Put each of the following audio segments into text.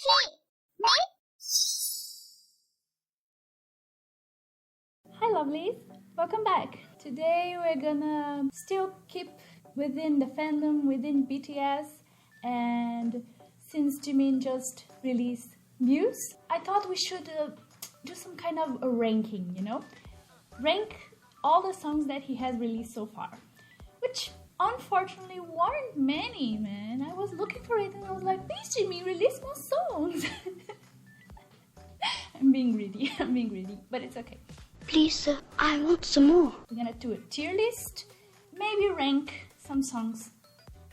Hi lovelies, welcome back. Today we're gonna still keep within the fandom, within BTS, and since Jimin just released Muse, I thought we should do some kind of a ranking, Rank all the songs that he has released so far, which unfortunately weren't many, man. I was looking for it and I was like, please Jimin, release more songs. I'm being greedy, but it's okay. Please, I want some more. We're gonna do a tier list, maybe rank some songs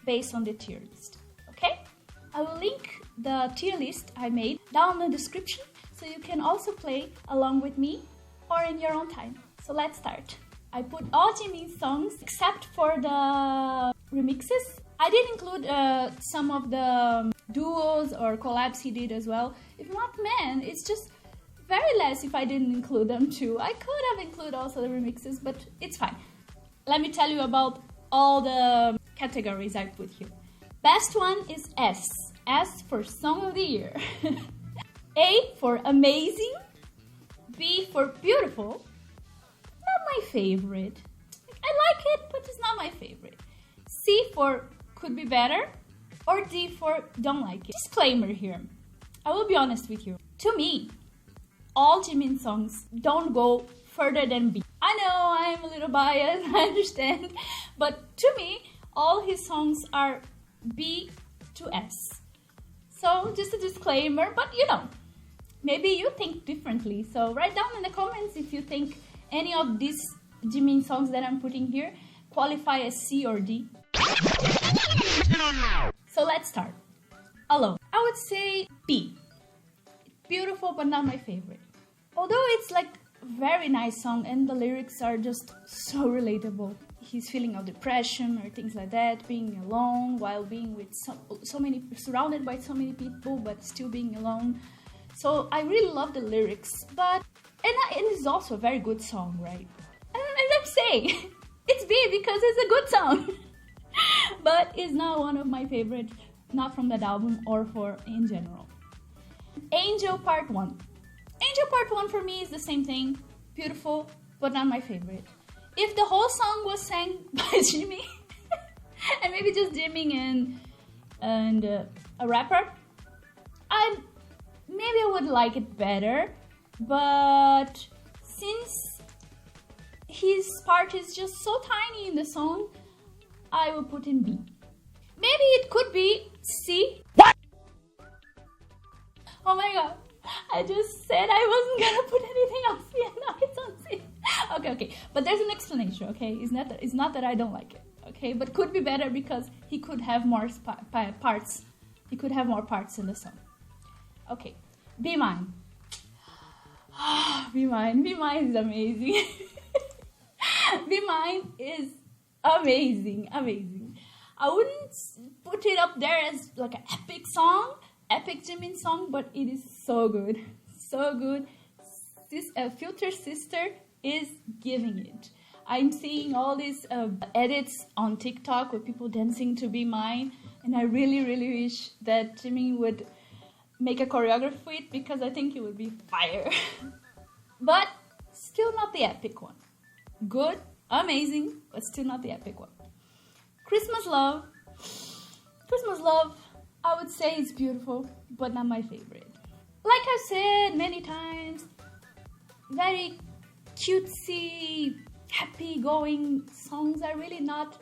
based on the tier list, okay? I will link the tier list I made down in the description so you can also play along with me or in your own time. So let's start. I put all Jimin's songs except for the remixes. I did include some of the duos or collabs he did as well. If not, man, it's just very less if I didn't include them too. I could have included also the remixes, but it's fine. Let me tell you about all the categories I put here. Best one is S. S for Song of the Year. A for Amazing. B for Beautiful. Not my favorite. I like it, but it's not my favorite. C for Could Be Better. Or D for Don't Like It. Disclaimer here. I will be honest with you. To me, all Jimin songs don't go further than B. I know I'm a little biased, I understand. But to me, all his songs are B to S. So just a disclaimer, but maybe you think differently. So write down in the comments if you think any of these Jimin songs that I'm putting here qualify as C or D. So let's start. Alone. I would say B. Beautiful, but not my favorite. Although it's like a very nice song and the lyrics are just so relatable. He's feeling of depression or things like that, being alone while being with surrounded by so many people, but still being alone. So I really love the lyrics, and it's also a very good song, right? And as I'm saying, it's B because it's a good song. But it's not one of my favorites, not from that album or for in general. Angel Part 1. Angel Part 1 for me is the same thing. Beautiful, but not my favorite. If the whole song was sang by Jimin, and maybe just Jimin and a rapper, maybe I would like it better. But since his part is just so tiny in the song, I will put in B. Maybe it could be C. What? Oh my god, I just said I wasn't gonna put anything on C and now it's on C. Okay, but there's an explanation, okay? It's not that I don't like it, okay? But could be better because he could have more parts. He could have more parts in the song. Okay, Be Mine. Be Mine is amazing. Be Mine is amazing. I wouldn't put it up there as like an epic Jimin song, but it is so good. This Filter Sister is giving it. I'm seeing all these edits on TikTok with people dancing to Be Mine, and I really wish that Jimin would make a choreography for it because I think it would be fire. But still not the epic one. Good, amazing, but still not the epic one. Christmas Love, I would say it's beautiful, but not my favorite. Like I've said many times, very cutesy, happy-going songs are really not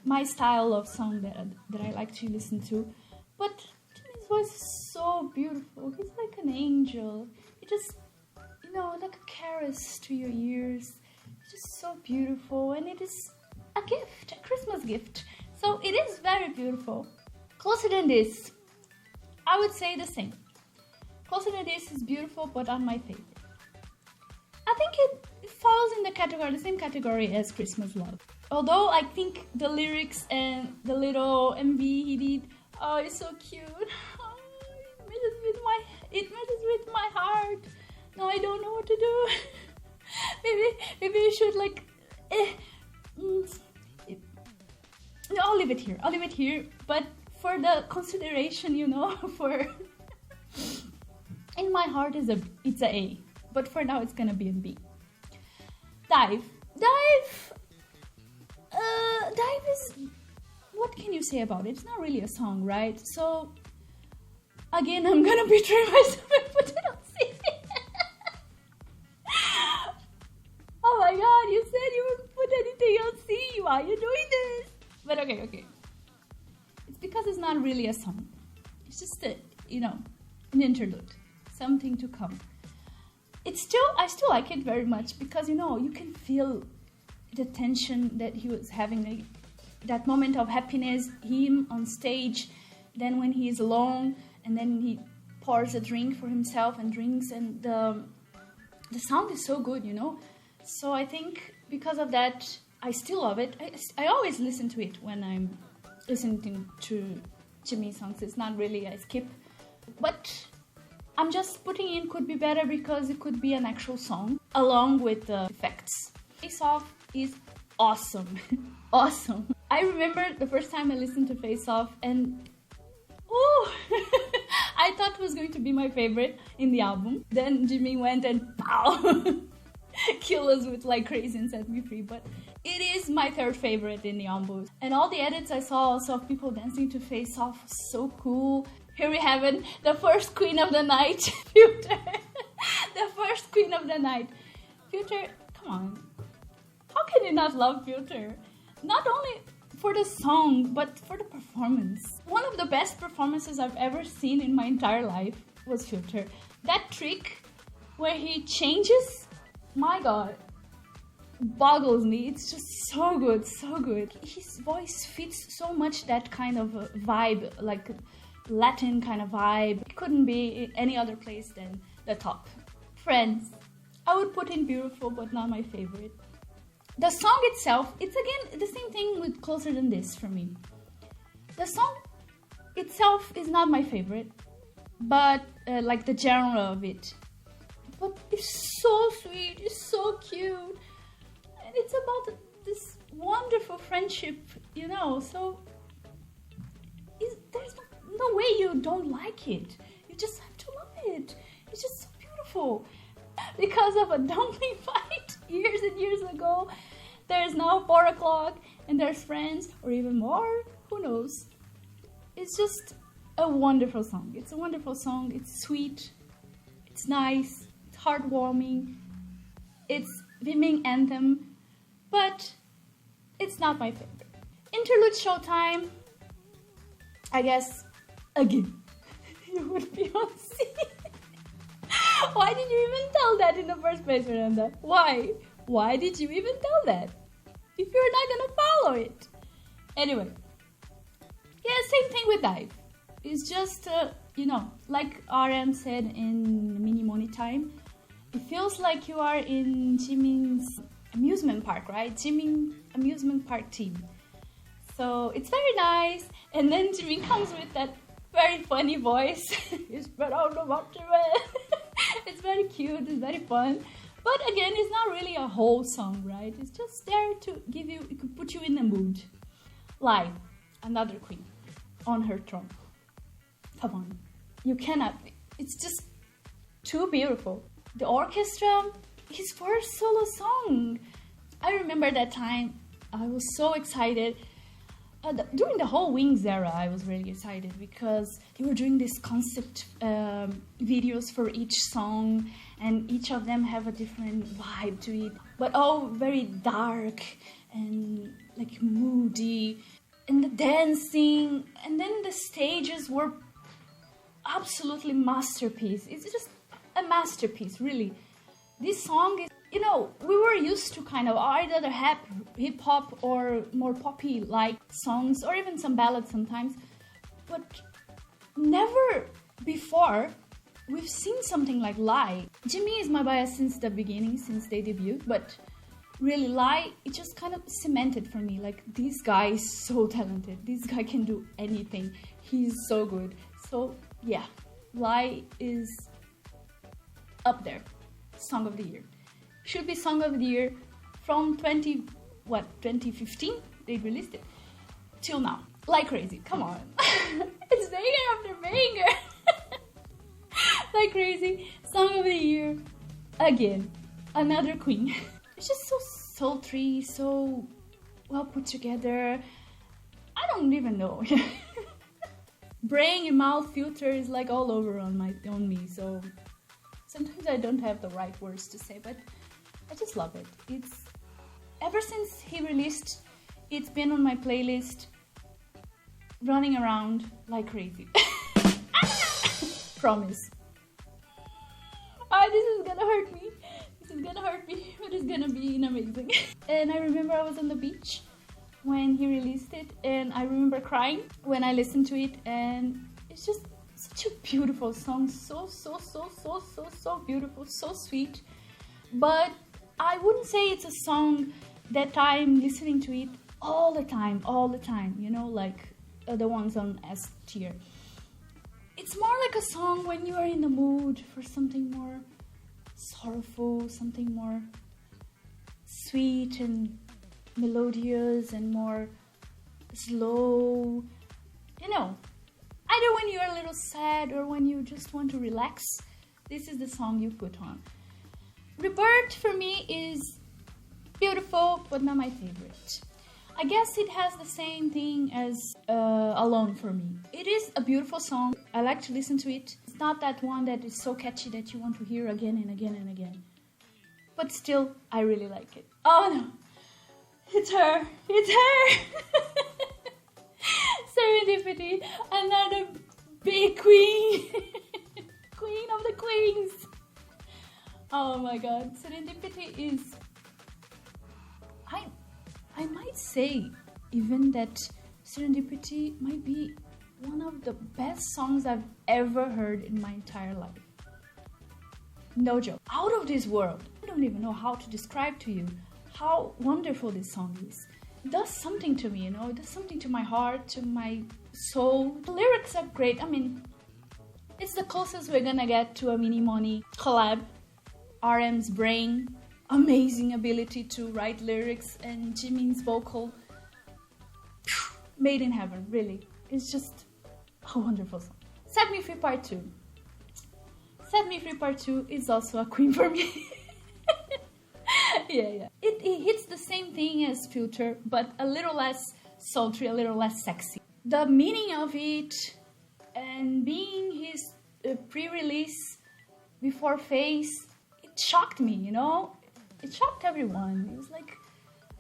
my style of song that I like to listen to. But Jimin's voice is so beautiful. He's like an angel. He just, like a caress to your ears. It's just so beautiful, and it is a gift, a Christmas gift. So it is very beautiful. Closer Than This, I would say the same. Closer Than This is beautiful, but not my favorite. I think it falls in the same category as Christmas Love. Although I think the lyrics and the little MV he did, oh, it's so cute. Oh, it messes with my heart. No, I don't know what to do. maybe you should I'll leave it here. But for the consideration, for In my heart, it's a A. But for now, it's gonna be a B. Dive. Dive is... What can you say about it? It's not really a song, right? So, again, I'm gonna betray myself and put it on C. Oh my god, you said you wouldn't put anything on C. Why are you doing this? But okay. It's because it's not really a song. It's just an interlude. Something to come. I still like it very much because, you can feel the tension that he was having, like, that moment of happiness, him on stage, then when he is alone, and then he pours a drink for himself and drinks, and the sound is so good, So I think because of that, I still love it. I always listen to it when I'm listening to Jimin songs. It's not really I skip, but I'm just putting in could be better because it could be an actual song along with the effects. Face Off is awesome. Awesome. I remember the first time I listened to Face Off and I thought it was going to be my favorite in the album. Then Jimin went and pow! Kill us with like crazy and set me free. But it is my third favorite in the album. And all the edits I saw also of people dancing to Face Off was so cool. Here we have it, the first queen of the night, Future. The first queen of the night. Future, come on. How can you not love Future? Not only for the song, but for the performance. One of the best performances I've ever seen in my entire life was Future. That trick where he changes, my god, boggles me. It's just so good, so good. His voice fits so much that kind of vibe, like Latin kind of vibe. It couldn't be any other place than the top. Friends, I would put in Beautiful, but not my favorite. The song itself, it's again the same thing with Closer Than This for me. The song itself is not my favorite, but like the genre of it. But it's so sweet, it's so cute, and it's about this wonderful friendship, so there's no way you don't like it. You just have to love it. It's just so beautiful. Because of a dumpling fight years and years ago, there's now 4 o'clock and there's friends, or even more, who knows. It's just a wonderful song. It's a wonderful song. It's sweet, it's nice, it's heartwarming, it's Jimin anthem, but it's not my favorite. Interlude Showtime, I guess, again, you would be on C. Why did you even tell that in the first place, Miranda? Why? Why did you even tell that? If you're not gonna follow it. Anyway. Yeah, same thing with Dive. It's just, like RM said in Mini Money Time, it feels like you are in Jimin's amusement park, right? Jimin amusement park team. So it's very nice. And then Jimin comes with that very funny voice. It's It's very cute, it's very fun. But again, it's not really a whole song, right? It's just there to it could put you in the mood. Live, another queen on her throne. Come on, you cannot. It's just too beautiful. The orchestra, his first solo song. I remember that time, I was so excited. During the whole Wings era, I was really excited because they were doing these concept videos for each song, and each of them have a different vibe to it, but all very dark and like moody, and the dancing, and then the stages were absolutely masterpiece. It's just a masterpiece, really. This song is, we were used to kind of either the hip-hop or more poppy-like songs, or even some ballads sometimes, but never before we've seen something like Lie. Jimin is my bias since the beginning, since they debuted, but really Lie, it just kind of cemented for me, like, this guy is so talented, this guy can do anything, he's so good. So yeah, Lie is up there, Song of the Year. Should be Song of the Year from 2015, they released it, till now. Like crazy, come on. It's banger after banger. like crazy. Song of the year. Again, another queen. It's just so sultry, so well put together. I don't even know. Brain and mouth filter is like all over on me, so sometimes I don't have the right words to say, but I just love it. It's ever since he released, it's been on my playlist, running around like crazy. Promise. This is gonna hurt me. But it's gonna be amazing. And I remember I was on the beach when he released it, and I remember crying when I listened to it, and it's just such a beautiful song. So beautiful, so sweet. But I wouldn't say it's a song that I'm listening to it all the time, you know, like the ones on STER. It's more like a song when you are in the mood for something more sorrowful, something more sweet and melodious and more slow. You know, either when you're a little sad or when you just want to relax, this is the song you put on. Rebirth for me is beautiful, but not my favorite. I guess it has the same thing as Alone for me. It is a beautiful song. I like to listen to it. It's not that one that is so catchy that you want to hear again and again and again. But still, I really like it. Oh no, it's her. Serendipity, another big queen. Queen of the queens. Oh my god, Serendipity is... I might say even that Serendipity might be one of the best songs I've ever heard in my entire life. No joke. Out of this world. I don't even know how to describe to you how wonderful this song is. It does something to me, you know. It does something to my heart, to my soul. The lyrics are great. I mean, it's the closest we're gonna get to a Mini Money collab. RM's brain, amazing ability to write lyrics, and Jimin's vocal, made in heaven, really. It's just a wonderful song. Set Me Free Part 2. Set Me Free Part 2 is also a queen for me. Yeah. It hits the same thing as Filter, but a little less sultry, a little less sexy. The meaning of it, and being his pre-release before Face, it shocked me, you know? It shocked everyone. It was like,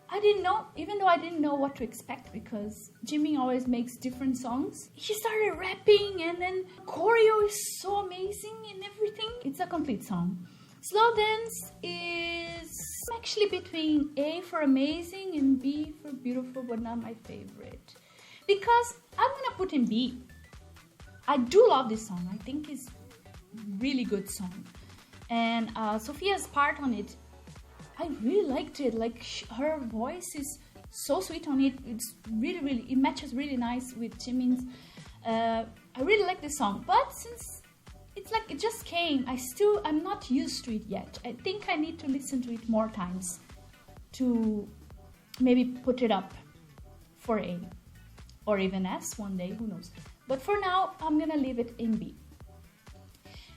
I didn't know, even though I didn't know what to expect, because Jimin always makes different songs. He started rapping, and then choreo is so amazing and everything. It's a complete song. Slow Dance is actually between A for amazing and B for beautiful, but not my favorite. Because I'm gonna put in B. I do love this song. I think it's a really good song. And Sophia's part on it, I really liked it. Like, her voice is so sweet on it. It's really, it matches really nice with Jimin's. I really like this song. But since it's like it just came, I'm not used to it yet. I think I need to listen to it more times to maybe put it up for A or even S one day, who knows. But for now, I'm gonna leave it in B.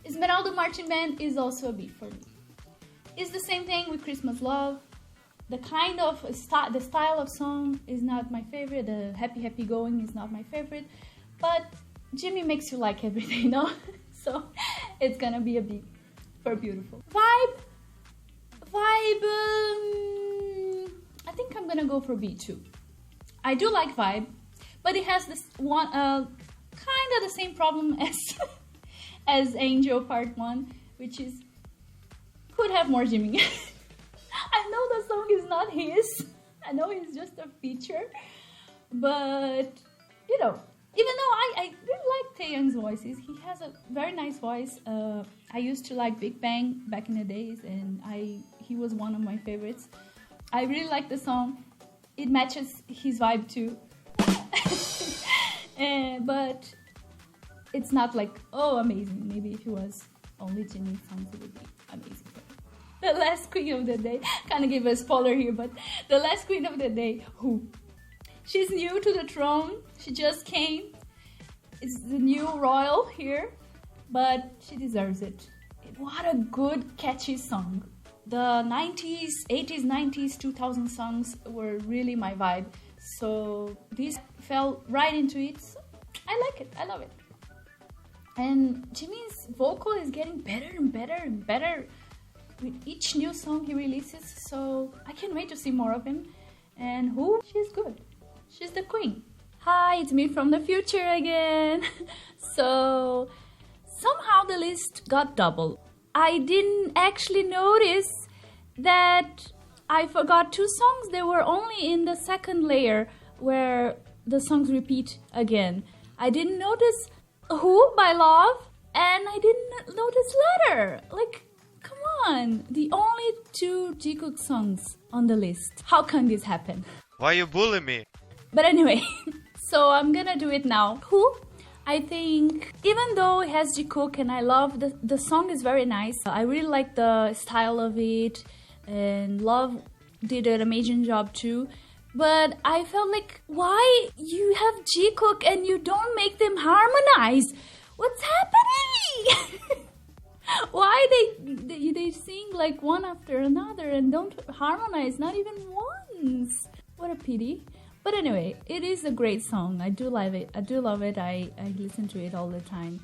Esmeralda Marching Band is also a B for me. It's the same thing with Christmas Love. The kind of the style of song is not my favorite. The happy going is not my favorite. But Jimmy makes you like everything, no? So it's gonna be a B for beautiful. Vibe. I think I'm gonna go for B too. I do like Vibe, but it has this one kind of the same problem as Angel Part 1, which is could have more Jimin. I know the song is not his. I know he's just a feature. But, you know, even though I really like Taehyung's voices, he has a very nice voice. I used to like Big Bang back in the days, and he was one of my favorites. I really like the song. It matches his vibe too. But it's not like, oh, amazing. Maybe if it was only Jimin songs, it would be amazing. The last queen of the day, kind of give a spoiler here, but the last queen of the day, who? She's new to the throne. She just came. It's the new royal here. but she deserves it. What a good, catchy song. The 90s, 80s, 90s, 2000 songs were really my vibe. So this fell right into it. So I like it. I love it. And Jimin's vocal is getting better and better and better with each new song he releases. So I can't wait to see more of him. And who? She's good. She's the queen. Hi, it's me from the future again. So somehow the list got double. I didn't actually notice that I forgot two songs. They were only in the second layer where the songs repeat again. I didn't notice Who by Love, and I didn't notice Letter. Like, come on. The only two Jikook songs on the list. How can this happen? Why you bully me? But anyway, so I'm gonna do it now. Who? I think, even though it has Jikook and I love the song is very nice. I really like the style of it, and Love did an amazing job too. But I felt like, why you have Jikook and you don't make them harmonize? What's happening? Why they sing like one after another and don't harmonize, not even once? What a pity. But anyway, it is a great song. I do love it. I listen to it all the time.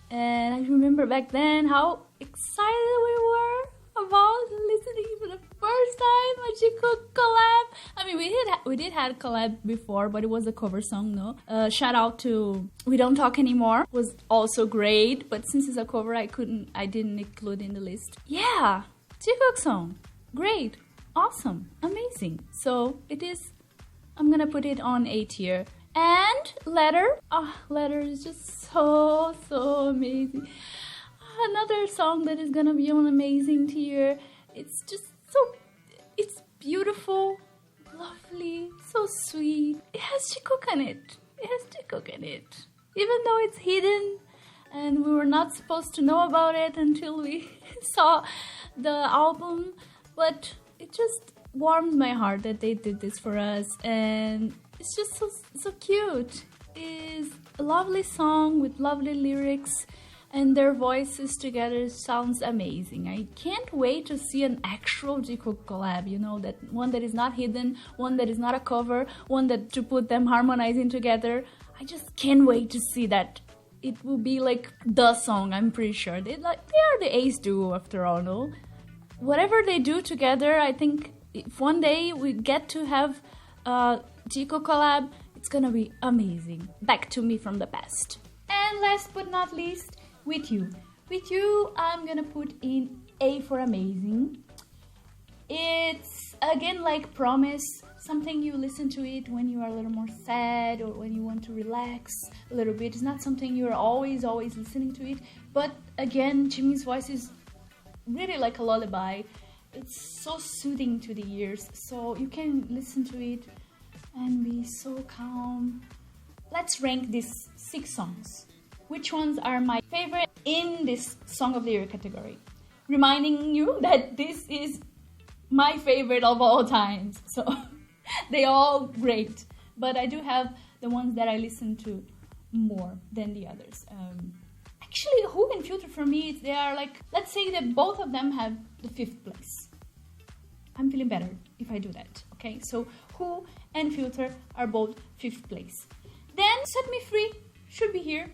And I remember back then how excited we were about listening for the first time a Jikook collab. I mean, we did had a collab before, but it was a cover song, no? Shout out to We Don't Talk Anymore. Was also great, but since it's a cover, I didn't include in the list. Yeah, Jikook song. Great. Awesome. Amazing. So it is. I'm gonna put it on A tier. And Letter. Letter is just so amazing. Another song that is gonna be on amazing tier. It's just it's beautiful, lovely, so sweet. It has Jikook in it. Even though it's hidden and we were not supposed to know about it until we saw the album, but it just warmed my heart that they did this for us, and it's just so cute. It's a lovely song with lovely lyrics, and their voices together sounds amazing. I can't wait to see an actual Jikook collab, you know, that one that is not hidden, one that is not a cover, one that to put them harmonizing together. I just can't wait to see that. It will be like the song, I'm pretty sure. They are the ace duo after all, no? Whatever they do together, I think if one day we get to have a Jikook collab, it's gonna be amazing. Back to Me from the Past. And last but not least, With You. With You, I'm gonna put in A for amazing. It's, again, like Promise, something you listen to it when you are a little more sad or when you want to relax a little bit. It's not something you're always listening to it. But again, Jimin's voice is really like a lullaby. It's so soothing to the ears, so you can listen to it and be so calm. Let's rank these 6 songs. Which ones are my favorite in this Song of the Year category? Reminding you that this is my favorite of all times. So they all great, but I do have the ones that I listen to more than the others. Actually, Who and Filter for me, they are like, let's say that both of them have the 5th place. I'm feeling better if I do that, okay? So Who and Filter are both 5th place. Then Set Me Free should be here,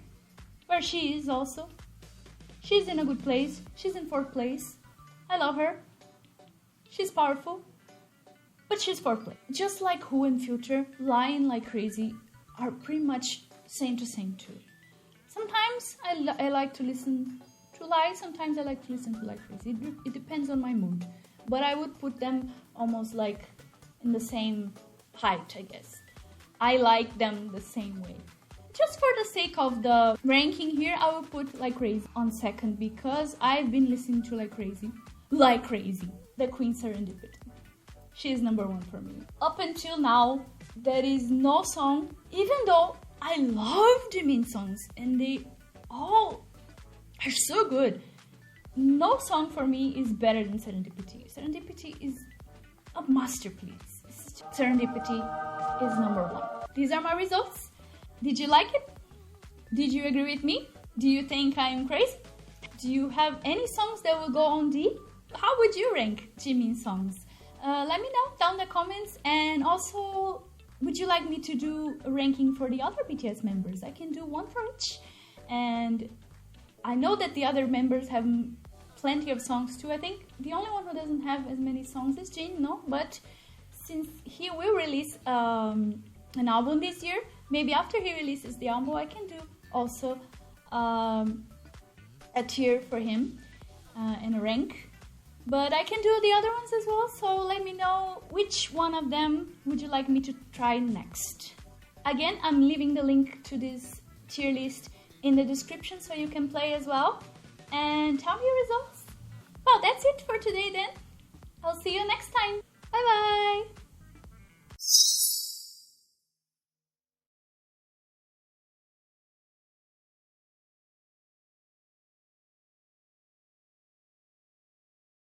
where she is also. She's in a good place. She's in 4th place. I love her. She's powerful, but she's 4th place. Just like Who and Filter, Lying Like Crazy are pretty much same to same too. Sometimes I like to listen to Lie, sometimes I like to listen to Like Crazy. It depends on my mood. But I would put them almost like in the same height, I guess. I like them the same way. Just for the sake of the ranking here, I will put Like Crazy on 2nd because I've been listening to Like Crazy. Like Crazy, the Queen Serendipity. She is number 1 for me. Up until now, there is no song, even though I love Jimin songs and they all are so good. No song for me is better than Serendipity. Serendipity is a masterpiece. Serendipity is number 1. These are my results. Did you like it? Did you agree with me? Do you think I am crazy? Do you have any songs that will go on D? How would you rank Jimin's songs? Let me know down in the comments. And also, would you like me to do a ranking for the other BTS members? I can do one for each. And I know that the other members have plenty of songs too. I think the only one who doesn't have as many songs is Jin, no? But since he will release an album this year, maybe after he releases the album, I can do also a tier for him and a rank. But I can do the other ones as well, so let me know which one of them would you like me to try next. Again, I'm leaving the link to this tier list in the description so you can play as well. And tell me your results. Well, that's it for today then. I'll see you next time. Bye bye!